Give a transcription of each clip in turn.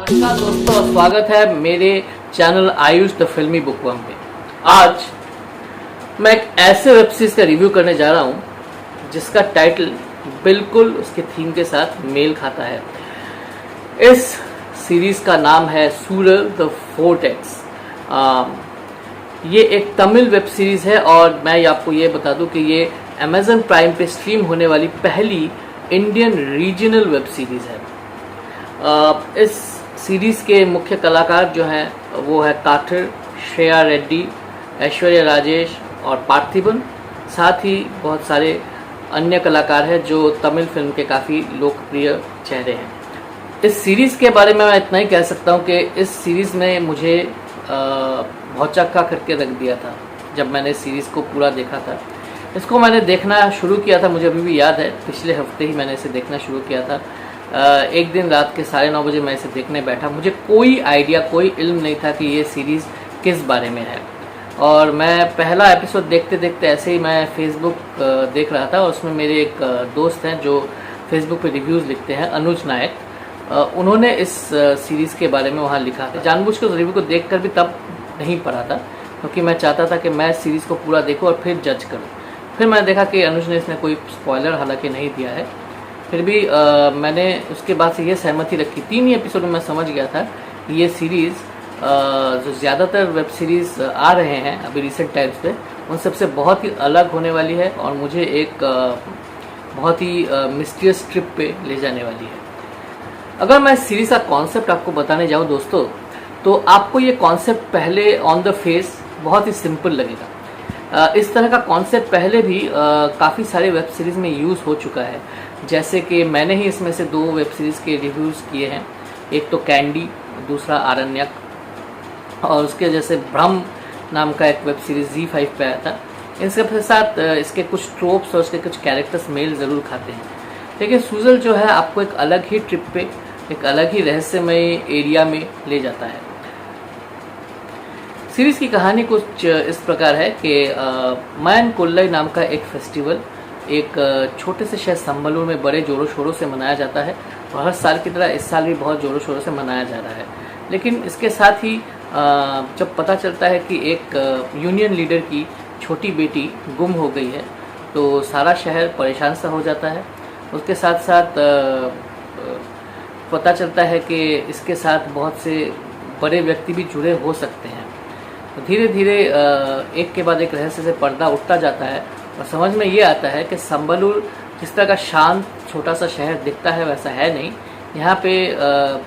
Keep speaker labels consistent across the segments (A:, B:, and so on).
A: नमस्कार दोस्तों, स्वागत है मेरे चैनल आयुष द फिल्मी बुकवर्म पे। आज मैं एक ऐसे वेब सीरीज का रिव्यू करने जा रहा हूँ जिसका टाइटल बिल्कुल उसके थीम के साथ मेल खाता है। इस सीरीज का नाम है सूरल द फोर्टेक्स। ये एक तमिल वेब सीरीज है और मैं आपको ये बता दूं कि ये अमेजन प्राइम पे स्ट्रीम होने वाली पहली इंडियन रीजनल वेब सीरीज है। इस सीरीज के मुख्य कलाकार जो हैं वो है काठर, श्रेया रेड्डी, ऐश्वर्या राजेश और पार्थिबन। साथ ही बहुत सारे अन्य कलाकार हैं जो तमिल फिल्म के काफ़ी लोकप्रिय चेहरे हैं। इस सीरीज़ के बारे में मैं इतना ही कह सकता हूँ कि इस सीरीज़ में मुझे भौचक्का करके रख दिया था जब मैंने इस सीरीज़ को पूरा देखा था। इसको मैंने देखना शुरू किया था, मुझे अभी भी याद है, पिछले हफ्ते ही मैंने इसे देखना शुरू किया था। एक दिन रात के 9:30 बजे मैं इसे देखने बैठा। मुझे कोई आइडिया, कोई इल्म नहीं था कि ये सीरीज़ किस बारे में है। और मैं पहला एपिसोड देखते देखते ऐसे ही मैं फेसबुक देख रहा था और उसमें मेरे एक दोस्त हैं जो फेसबुक पे रिव्यूज़ लिखते हैं, अनुज नायक। उन्होंने इस सीरीज़ के बारे में वहाँ लिखा था। जानबूझ के उस रिव्यू को देख कर भी तब नहीं पढ़ा था क्योंकि मैं चाहता था कि मैं सीरीज़ को पूरा देखूँ और फिर जज करूँ। फिर मैंने देखा कि अनुज ने इसमें कोई स्पॉइलर हालांकि नहीं दिया है। फिर भी मैंने उसके बाद से ये सहमति रखी। 3 ही एपिसोड में मैं समझ गया था कि ये सीरीज़ जो ज़्यादातर वेब सीरीज़ आ रहे हैं अभी रिसेंट टाइम्स पे, उन सबसे बहुत ही अलग होने वाली है और मुझे एक बहुत ही मिस्टीरियस ट्रिप पे ले जाने वाली है। अगर मैं इस सीरीज़ का कॉन्सेप्ट आपको बताने जाऊँ दोस्तों, तो आपको ये कॉन्सेप्ट पहले ऑन द फेस बहुत ही सिंपल लगेगा। इस तरह का कॉन्सेप्ट पहले भी काफ़ी सारे वेब सीरीज़ में यूज़ हो चुका है। जैसे कि मैंने ही इसमें से 2 वेब सीरीज़ के रिव्यूज़ किए हैं, एक तो कैंडी, दूसरा आरण्यक। और उसके जैसे भ्रम नाम का एक वेब सीरीज़ Z5 पे आया था। इनके साथ इसके कुछ ट्रोप्स और इसके कुछ कैरेक्टर्स मेल ज़रूर खाते हैं। लेकिन सूजल जो है आपको एक अलग ही ट्रिप पे, एक अलग ही रहस्यमय एरिया में ले जाता है। सीरीज़ की कहानी कुछ इस प्रकार है कि मैन कोल्लई नाम का एक फेस्टिवल एक छोटे से शहर संबलूर में बड़े जोरों शोरों से मनाया जाता है और हर साल की तरह इस साल भी बहुत जोरों शोरों से मनाया जा रहा है। लेकिन इसके साथ ही जब पता चलता है कि एक यूनियन लीडर की छोटी बेटी गुम हो गई है तो सारा शहर परेशान सा हो जाता है। उसके साथ साथ पता चलता है कि इसके साथ बहुत से बड़े व्यक्ति भी जुड़े हो सकते हैं। तो धीरे धीरे एक के बाद एक रहस्य से पर्दा उठता जाता है और समझ में ये आता है कि संबलूर जिस तरह का शांत छोटा सा शहर दिखता है वैसा है नहीं। यहाँ पे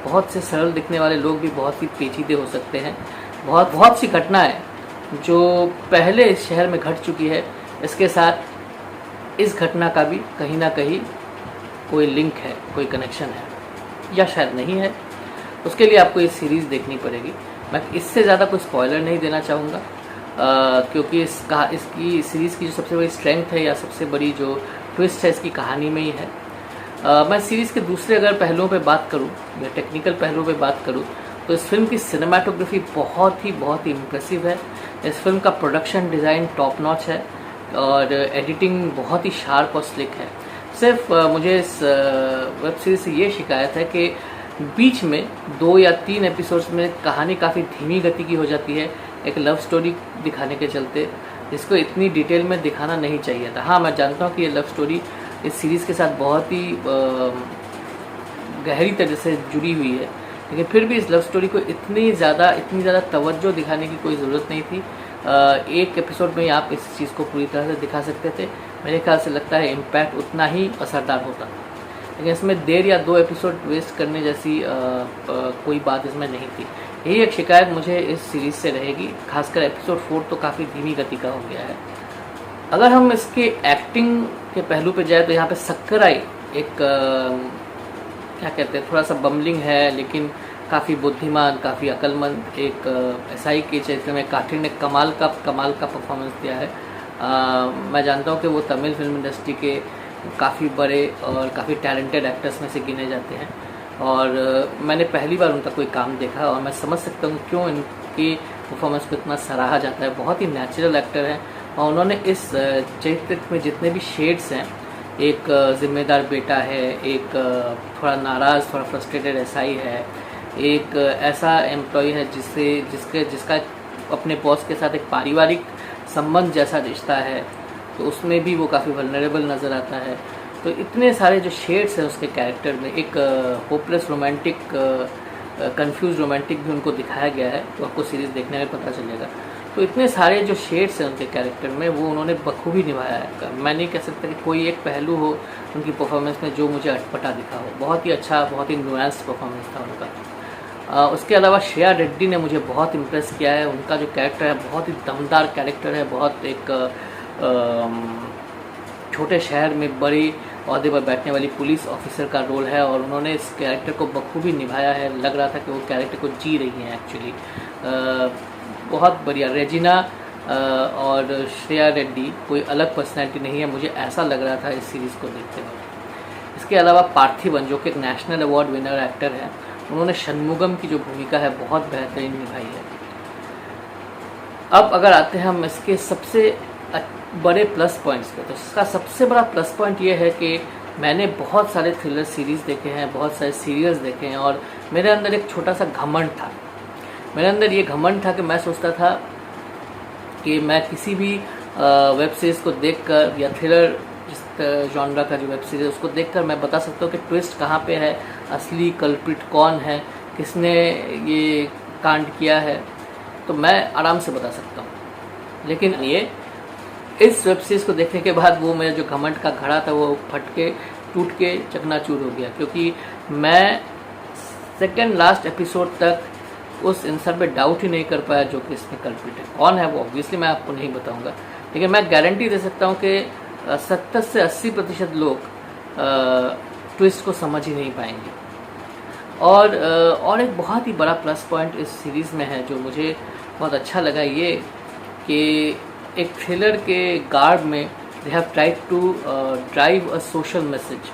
A: बहुत से सरल दिखने वाले लोग भी बहुत ही पेचीदे हो सकते हैं। बहुत सी घटनाएं जो पहले इस शहर में घट चुकी है, इसके साथ इस घटना का भी कहीं ना कहीं कोई लिंक है, कोई कनेक्शन है या शायद नहीं है। उसके लिए आपको ये सीरीज़ देखनी पड़ेगी। मैं इससे ज़्यादा कोई स्पॉइलर नहीं देना चाहूँगा क्योंकि इसकी सीरीज़ की जो सबसे बड़ी स्ट्रेंथ है या सबसे बड़ी जो ट्विस्ट है इसकी कहानी में ही है। मैं सीरीज़ के दूसरे अगर पहलुओं पे बात करूं या टेक्निकल पहलुओं पे बात करूं तो इस फिल्म की सिनेमाटोग्राफी बहुत ही इम्प्रेसिव है। इस फिल्म का प्रोडक्शन डिज़ाइन टॉप नॉच है और एडिटिंग बहुत ही शार्प और स्लिक है। सिर्फ मुझे इस वेब सीरीज़ से ये शिकायत है कि बीच में 2 या 3 एपिसोड्स में कहानी काफ़ी धीमी गति की हो जाती है, एक लव स्टोरी दिखाने के चलते, जिसको इतनी डिटेल में दिखाना नहीं चाहिए था। हाँ, मैं जानता हूँ कि ये लव स्टोरी इस सीरीज़ के साथ बहुत ही गहरी तरह से जुड़ी हुई है, लेकिन फिर भी इस लव स्टोरी को इतनी ज़्यादा तवज्जो दिखाने की कोई ज़रूरत नहीं थी। एक एपिसोड में आप इस चीज़ को पूरी तरह से दिखा सकते थे। मेरे ख्याल से लगता है इम्पैक्ट उतना ही असरदार होता, लेकिन इसमें देर या 2 एपिसोड वेस्ट करने जैसी कोई बात इसमें नहीं थी। यही एक शिकायत मुझे इस सीरीज़ से रहेगी। खासकर एपिसोड 4 तो काफ़ी धीमी गति का हो गया है। अगर हम इसके एक्टिंग के पहलू पे जाए तो यहाँ पे सक्कराई एक क्या कहते हैं, थोड़ा सा बम्बलिंग है लेकिन काफ़ी बुद्धिमान, काफ़ी अक्लमंद एक एसआई के चरित्र में काठिर ने कमाल का परफॉर्मेंस दिया है। मैं जानता हूँ कि वो तमिल फिल्म इंडस्ट्री के काफ़ी बड़े और काफ़ी टैलेंटेड एक्टर्स में से गिने जाते हैं और मैंने पहली बार उनका कोई काम देखा और मैं समझ सकता हूँ क्यों इनकी परफॉर्मेंस को इतना सराहा जाता है। बहुत ही नेचुरल एक्टर हैं और उन्होंने इस चरित्र में जितने भी शेड्स हैं, एक जिम्मेदार बेटा है, एक थोड़ा नाराज़, थोड़ा फ्रस्ट्रेटेड एसआई है, एक ऐसा एम्प्लॉय है जिसका अपने बॉस के साथ एक पारिवारिक संबंध जैसा रिश्ता है, तो उसमें भी वो काफ़ी वल्नरेबल नज़र आता है। तो इतने सारे जो शेड्स हैं उसके कैरेक्टर में, एक होपलेस रोमांटिक, कंफ्यूज रोमांटिक भी उनको दिखाया गया है, तो आपको सीरीज़ देखने में पता चलेगा। तो इतने सारे जो शेड्स हैं उनके कैरेक्टर में, वो उन्होंने बखूबी निभाया है। मैं नहीं कह सकता कि कोई एक पहलू हो उनकी परफॉर्मेंस में जो मुझे अटपटा दिखा हो। बहुत ही अच्छा, बहुत ही नुआंस परफॉर्मेंस था उनका। उसके अलावा श्रेया रेड्डी ने मुझे बहुत इम्प्रेस किया है। उनका जो कैरेक्टर है बहुत ही दमदार कैरेक्टर है, बहुत एक छोटे शहर में बड़ी ओहदे पर बैठने वाली पुलिस ऑफिसर का रोल है, और उन्होंने इस कैरेक्टर को बखूबी निभाया है। लग रहा था कि वो कैरेक्टर को जी रही हैं एक्चुअली। बहुत बढ़िया। रेजिना और श्रेया रेड्डी कोई अलग पर्सनैलिटी नहीं है, मुझे ऐसा लग रहा था इस सीरीज़ को देखते हुए। इसके अलावा पार्थिवन, जो कि एक नेशनल अवार्ड विनर एक्टर है, उन्होंने षणमुगम की जो भूमिका है बहुत बेहतरीन निभाई है। अब अगर आते हैं हम इसके सबसे बड़े प्लस पॉइंट्स पे, तो इसका सबसे बड़ा प्लस पॉइंट ये है कि मैंने बहुत सारे थ्रिलर सीरीज़ देखे हैं, बहुत सारे सीरियल्स देखे हैं, और मेरे अंदर एक छोटा सा घमंड था। मेरे अंदर ये घमंड था कि मैं सोचता था कि मैं किसी भी वेब सीरीज़ को देखकर, या थ्रिलर जिस जॉनरा का जो वेब सीरीज़ उसको देखकर मैं बता सकता हूँ कि ट्विस्ट कहाँ पे है, असली कल्प्रिट कौन है, किसने ये कांड किया है, तो मैं आराम से बता सकता हूँ। लेकिन ये इस वेब सीरीज़ को देखने के बाद वो मेरा जो घमंड का घड़ा था वो फट के टूट के चकनाचूर हो गया, क्योंकि मैं सेकंड लास्ट एपिसोड तक उस इंसान पे डाउट ही नहीं कर पाया जो कि इसमें कल्प्रिट है। कौन है वो ऑब्वियसली मैं आपको नहीं बताऊंगा, लेकिन मैं गारंटी दे सकता हूँ कि 70 से 80% लोग ट्विस्ट को समझ ही नहीं पाएंगे। और एक बहुत ही बड़ा प्लस पॉइंट इस सीरीज़ में है जो मुझे बहुत अच्छा लगा, ये कि एक थ्रिलर के गार्ड में they have tried to drive a social message.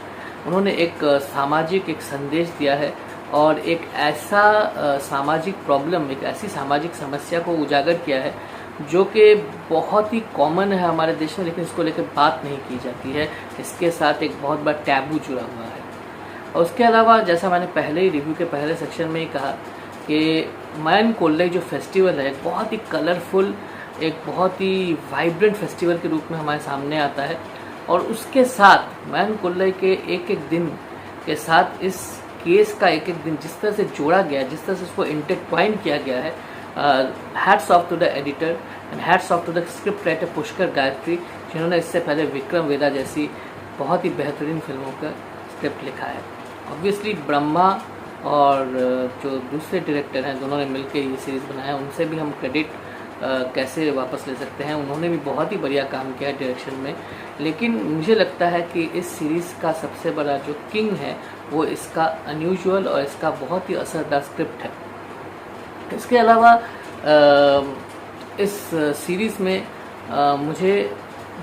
A: उन्होंने एक सामाजिक एक संदेश दिया है, और एक ऐसा सामाजिक प्रॉब्लम, एक ऐसी सामाजिक समस्या को उजागर किया है जो कि बहुत ही कॉमन है हमारे देश में, लेकिन इसको लेकर बात नहीं की जाती है। इसके साथ एक बहुत बड़ा टैबू जुड़ा हुआ है। और उसके अलावा, जैसा मैंने पहले ही रिव्यू के पहले सेक्शन में ही कहा कि मैन कोल्लई जो फेस्टिवल है बहुत ही कलरफुल, एक बहुत ही वाइब्रेंट फेस्टिवल के रूप में हमारे सामने आता है, और उसके साथ मैन कोल्लई के एक एक दिन के साथ इस केस का एक एक दिन जिस तरह से जोड़ा गया है, जिस तरह से उसको इंटरट्वाइन किया गया है, hats off to the editor and hats off to the script writer Pushkar Gayatri, जिन्होंने इससे पहले विक्रम वेदा जैसी बहुत ही बेहतरीन फिल्मों का स्क्रिप्ट लिखा है। ऑब्वियसली ब्रह्मा और जो दूसरे डायरेक्टर हैं, दोनों ने मिलकर ये सीरीज़ बनाया, उनसे भी हम क्रेडिट कैसे वापस ले सकते हैं। उन्होंने भी बहुत ही बढ़िया काम किया है डायरेक्शन में। लेकिन मुझे लगता है कि इस सीरीज़ का सबसे बड़ा जो किंग है वो इसका अनयूजुअल और इसका बहुत ही असरदार स्क्रिप्ट है। इसके अलावा इस सीरीज़ में मुझे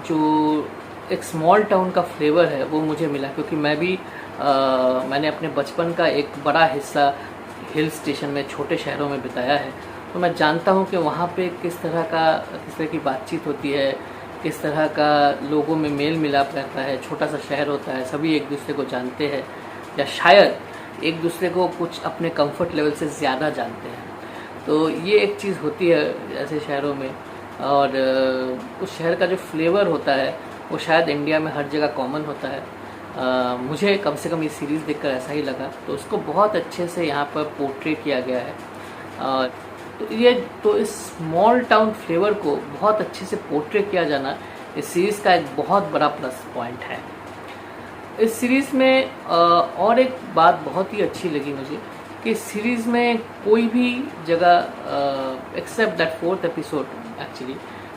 A: जो एक स्मॉल टाउन का फ्लेवर है वो मुझे मिला, क्योंकि मैंने अपने बचपन का एक बड़ा हिस्सा हिल स्टेशन में, छोटे शहरों में बिताया है, तो मैं जानता हूँ कि वहाँ पे किस तरह की बातचीत होती है, किस तरह का लोगों में मेल मिलाप रहता है। छोटा सा शहर होता है, सभी एक दूसरे को जानते हैं, या शायद एक दूसरे को कुछ अपने कंफर्ट लेवल से ज़्यादा जानते हैं। तो ये एक चीज़ होती है ऐसे शहरों में, और उस शहर का जो फ्लेवर होता है वो शायद इंडिया में हर जगह कॉमन होता है। मुझे कम से कम ये सीरीज़ देखकर ऐसा ही लगा, तो उसको बहुत अच्छे से यहाँ पर पोर्ट्रे किया गया है। तो इस स्मॉल टाउन फ्लेवर को बहुत अच्छे से पोर्ट्रे किया जाना इस सीरीज़ का एक बहुत बड़ा प्लस पॉइंट है। इस सीरीज़ में और एक बात बहुत ही अच्छी लगी मुझे कि इस सीरीज़ में कोई भी जगह accept that 4th episode actually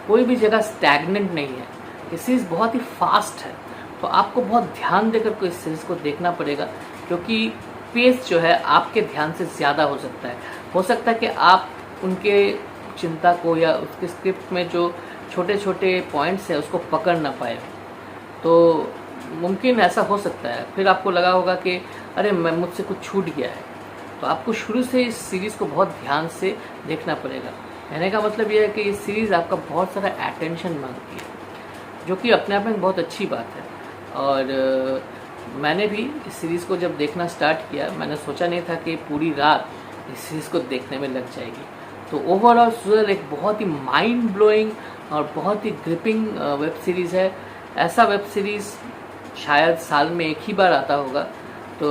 A: कोई भी जगह स्टैग्नेंट नहीं है। ये सीरीज़ बहुत ही फास्ट है, तो आपको बहुत ध्यान देकर को इस सीरीज़ को देखना पड़ेगा, क्योंकि पेस जो है आपके ध्यान से ज़्यादा हो सकता है कि आप उनके चिंता को या उसके स्क्रिप्ट में जो छोटे छोटे पॉइंट्स है उसको पकड़ ना पाए। तो मुमकिन ऐसा हो सकता है, फिर आपको लगा होगा कि अरे मुझसे कुछ छूट गया है। तो आपको शुरू से इस सीरीज़ को बहुत ध्यान से देखना पड़ेगा। कहने का मतलब यह है कि ये सीरीज़ आपका बहुत सारा अटेंशन मांगती है, जो कि अपने आप में बहुत अच्छी बात है। और मैंने भी इस सीरीज़ को जब देखना स्टार्ट किया, मैंने सोचा नहीं था कि पूरी रात इस सीरीज़ को देखने में लग जाएगी। तो ओवरऑल सुजल एक बहुत ही माइंड ब्लोइंग और बहुत ही ग्रिपिंग वेब सीरीज़ है। ऐसा वेब सीरीज़ शायद साल में एक ही बार आता होगा। तो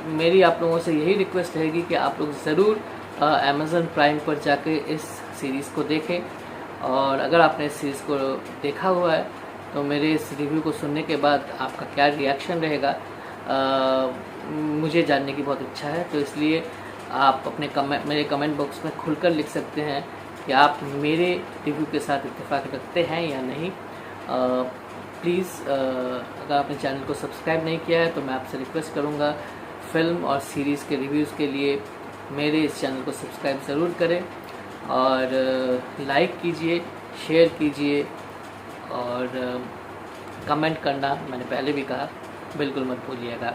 A: मेरी आप लोगों से यही रिक्वेस्ट रहेगी कि आप लोग ज़रूर अमेज़न प्राइम पर जाके इस सीरीज़ को देखें। और अगर आपने इस सीरीज़ को देखा हुआ है तो मेरे इस रिव्यू को सुनने के बाद आपका क्या रिएक्शन रहेगा मुझे जानने की बहुत इच्छा है। तो इसलिए आप अपने मेरे कमेंट बॉक्स में खुलकर लिख सकते हैं कि आप मेरे रिव्यू के साथ इत्तेफाक रखते हैं या नहीं। प्लीज़ अगर आपने चैनल को सब्सक्राइब नहीं किया है तो मैं आपसे रिक्वेस्ट करूँगा फिल्म और सीरीज़ के रिव्यूज़ के लिए मेरे इस चैनल को सब्सक्राइब ज़रूर करें और लाइक कीजिए, शेयर कीजिए और कमेंट करना मैंने पहले भी कहा बिल्कुल मत भूलिएगा।